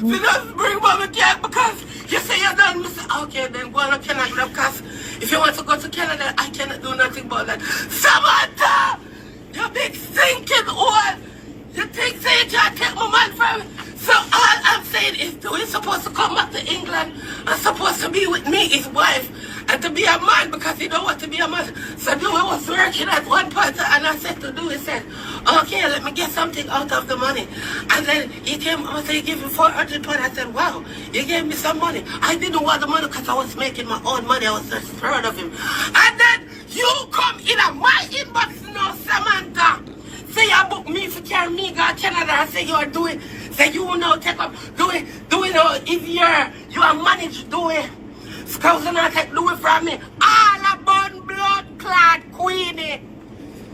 So just bring mama cake because you say you're done. Say, okay, then go on to Canada because if you want to go to Canada, I cannot do nothing about that. Samantha! You big stinking old! You think say you can't take my man from me? So all I'm saying is Dewey supposed to come back to England and supposed to be with me, his wife, and to be a man because he don't want to be a man. So Dewey was working at one point and I said to Dewey, said, okay, let me get something out of the money. And then he came and said, he gave me 400 pounds. I said, wow, you gave me some money. I didn't want the money because I was making my own money. I was just proud of him. And then you come in my inbox now, Samantha. Say you book me for carry me go to Canada and say you are doing, say you know take up, do it if you are managed do it. Scouts and I take do it from me. All about blood clot Queenie.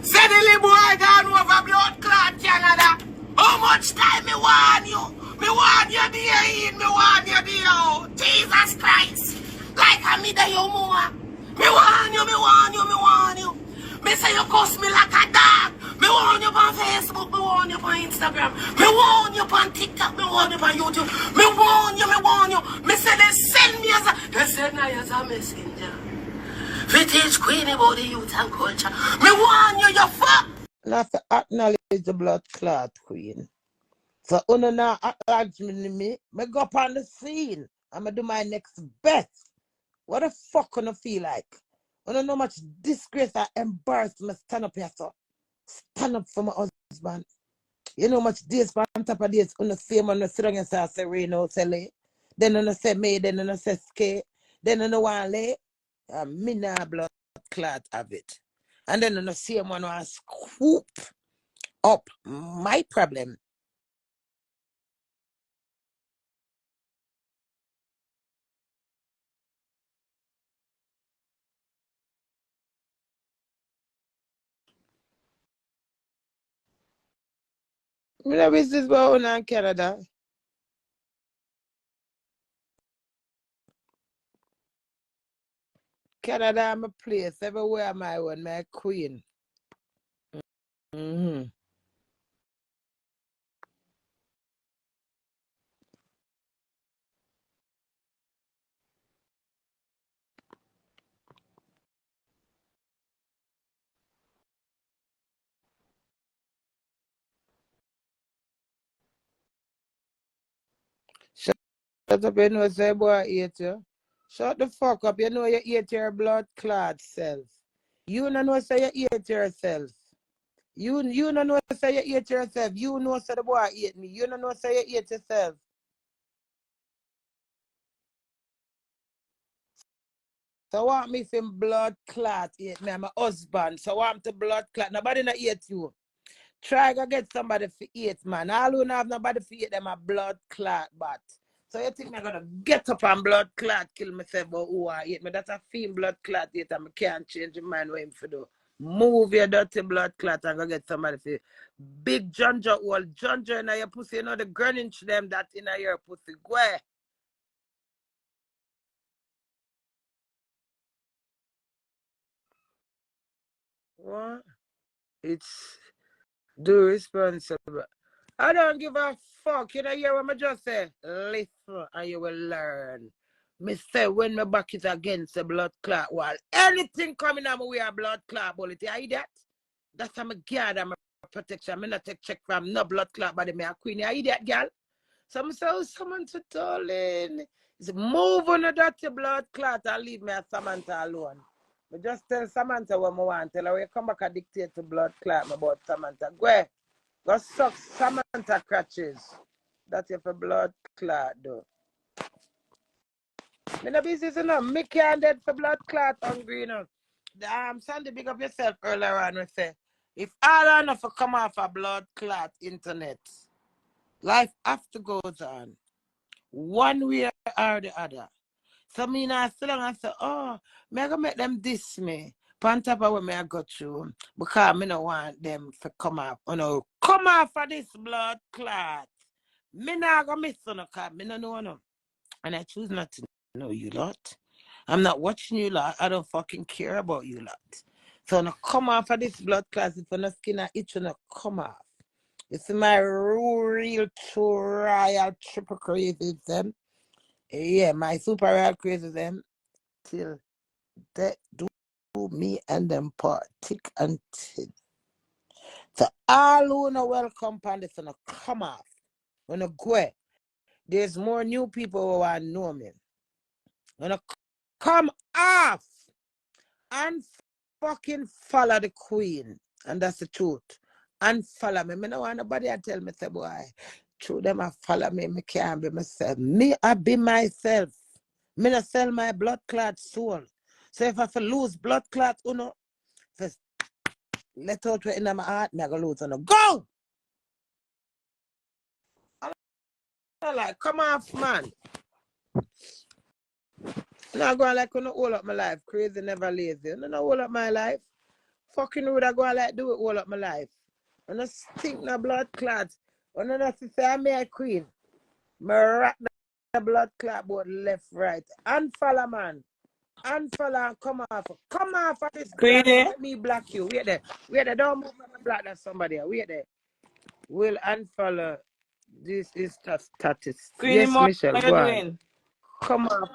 Say the little boy gone over blood clot Canada. How much time me want you? Me want you there in, me want you there out. Jesus Christ. Like I me there you more. Me want you, me want you, me want you. Me say you cuss me like a dog. Me want you on Facebook, me want you on Instagram. Me want you on TikTok, me want you on YouTube. Me want you. Me say they send me as a messenger. We teach Queenie about the youth and culture. Me want you fuck. Not to acknowledge the blood clot queen. So uno now acknowledge me go up on the scene. I'ma do my next best. What the fuck gonna feel like? I don't know how much disgrace and embarrassment stand up here, so stand up for my husband. You know how much days on top of this, on the same on the sit down and say Reno Sele. Then on the say me, then on the say skate, then on the one lay, me nah blood clot of it. And then on the same one I scoop up my problem. Me no business about in Canada. Canada, I'm a place. Everywhere I'm my one, my queen. Mm-hmm. Shut up, you know, say boy hate you. Shut the fuck up, you know you hate your blood clot self. You don't know say you hate yourself. You don't know say you hate yourself. You know say the boy hate me. You don't know say you hate yourself. So want me from blood clot hate me. I'm a husband. So want to blood clot. Nobody not hate you. Try to get somebody for hate, man. All who don't have nobody for hate them a blood clot but. So you think I'm gonna get up and blood clot kill myself or who I hate me? That's a fiend blood clot hate and I can't change your mind what him for do. Move your dirty blood clot and go get somebody for big Junja wall. Junja in your pussy, you know the Greenwich them that in your pussy. Go ahead. What? It's do responsible. I don't give a fuck. You know hear what I just say? Listen and you will learn. Me say when my back is against the blood clot wall, anything coming on my way a blood clot bullet. You hear that? That's how my guard and my protection. I not take check from no blood clot body. Me a queen. You hear that, girl? So I say, oh, Samantha darling. It's move on that blood clot and leave me at Samantha alone. I just tell Samantha what I want. Tell her when you come back and dictate to blood clot about Samantha. Go ahead. Go suck Samantha crutches. That's if a blood clot though. Me no business enough. Me can't dead for blood clot hungry enough. Sandy, big up yourself earlier on and say, if all enough to come off a blood clot internet, life have to go on. One way or the other. So me now sit down and say, oh, me I go make them diss me. On top of what me I go through. Because me no want them to come off. You know, come off of this blood clot. Me not go miss on no cause me no know no. And I choose not to know you lot. I'm not watching you lot. I don't fucking care about you lot. So no come off of this blood clot if no skin or itch no come off. It's my real trial triple crazy them. Yeah, my super real crazy them till they do me and them part thick and thin. So all who no welcome on this gonna come off. When I go, there's more new people who are know me. Gonna come off and fucking follow the queen. And that's the truth. And follow me. Me no want nobody to tell me, say, boy, through them I follow me, me can't be myself. Me, I be myself. Me not sell my blood clot soul. So if I lose blood clot, you know, first let out what in my heart, me I go lose on go! I'm like, come off, man. I'm not going like, no all up my life. Crazy, never lazy. No, no, all up my life. Fucking would I go like do it all up my life. And I stink no blood clot. And then I say, I'm a queen. Me rock the blood clot both left, right. Unfollow, man. Unfollow and come off. Come off of this black. Queenie? Let me block you. Wait there. Wait there. Don't move my block that somebody. Wait there. Will unfollow. This is status. Queenie, Yes, more Michelle. what you Go on. doing? Come off.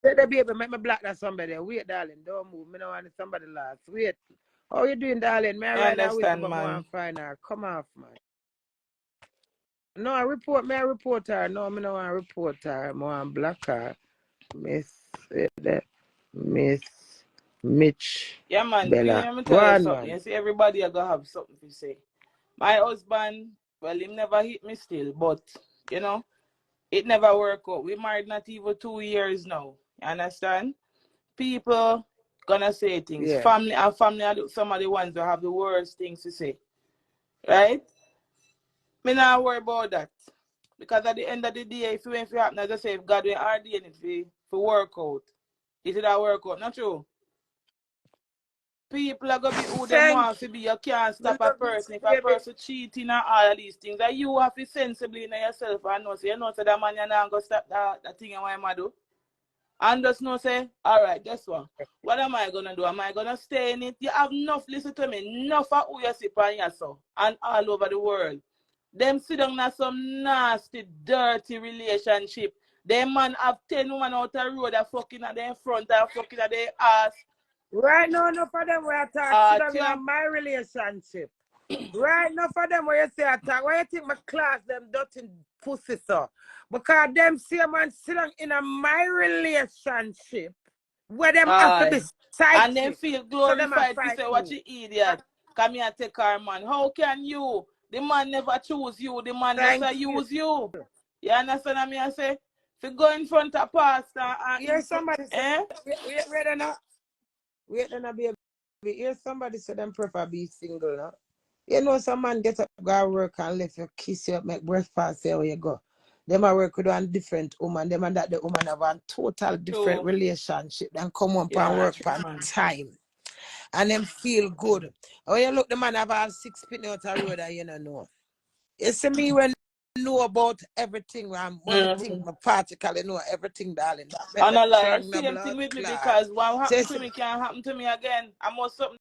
Say the baby, make me block that somebody. Wait, darling. Don't move. Me don't want somebody last. Wait. How you doing, darling? May I I ride that with you, understand, but more man. and find her. Come off, man. No, I report. May I report her? No, me no want to report her. More and block her. Miss Mitch Yeah, man. Queenie, Bella. let me Go tell you on, something. man. You see, everybody are gonna have something to say. My husband, well, him never hit me still, but, you know, it never work out. We married not even 2 years now. You understand? People gonna say things. Yeah. Family and family are some of the ones that have the worst things to say. Right? Me not worry about that. Because at the end of the day, if you ain't happen, as I say, if God will ordain it for work out, it will work out. Not true. People are gonna be who them Thank want to be. You can't you. stop a person. If a Baby. person cheating and all of these things, that you have to sensibly in yourself and know. So you know so that man you not gonna stop that thing you want to do. And just know say, all right, guess what? What am I gonna do? Am I gonna stay in it? You have enough, listen to me, enough of who you see on yourself and all over the world. Them sit down in some nasty, dirty relationship. Them man have 10 women out the road that fucking at their front and fucking at their ass. Right now, enough of them where I talk, sit down Yeah. in my relationship. Right now for them where you say attack, why you think my class them dirty pussy so? Because them see a man sit down in my relationship where them have to be And then sidekick. feel So them a glorified to fight say, what me. you idiot. Come here and take our man. How can you? The man never choose you. The man just use you. You understand what I say? If you go in front of pastor and Hear somebody say, eh? wait now. Wait now, baby. Hear somebody say them prefer be single now. You know some man get up, go work and left you, kiss you, make breakfast, say where you go. Them a work with one different woman. Them and that the woman have a total different relationship. Then come up and work on time. And them feel good. When you look, the man have all 6 feet out the road and you don't know. You see me when I know about everything, when I think my particularly know everything, darling. And I like same thing with me because what happened to me can happen to me again. I must something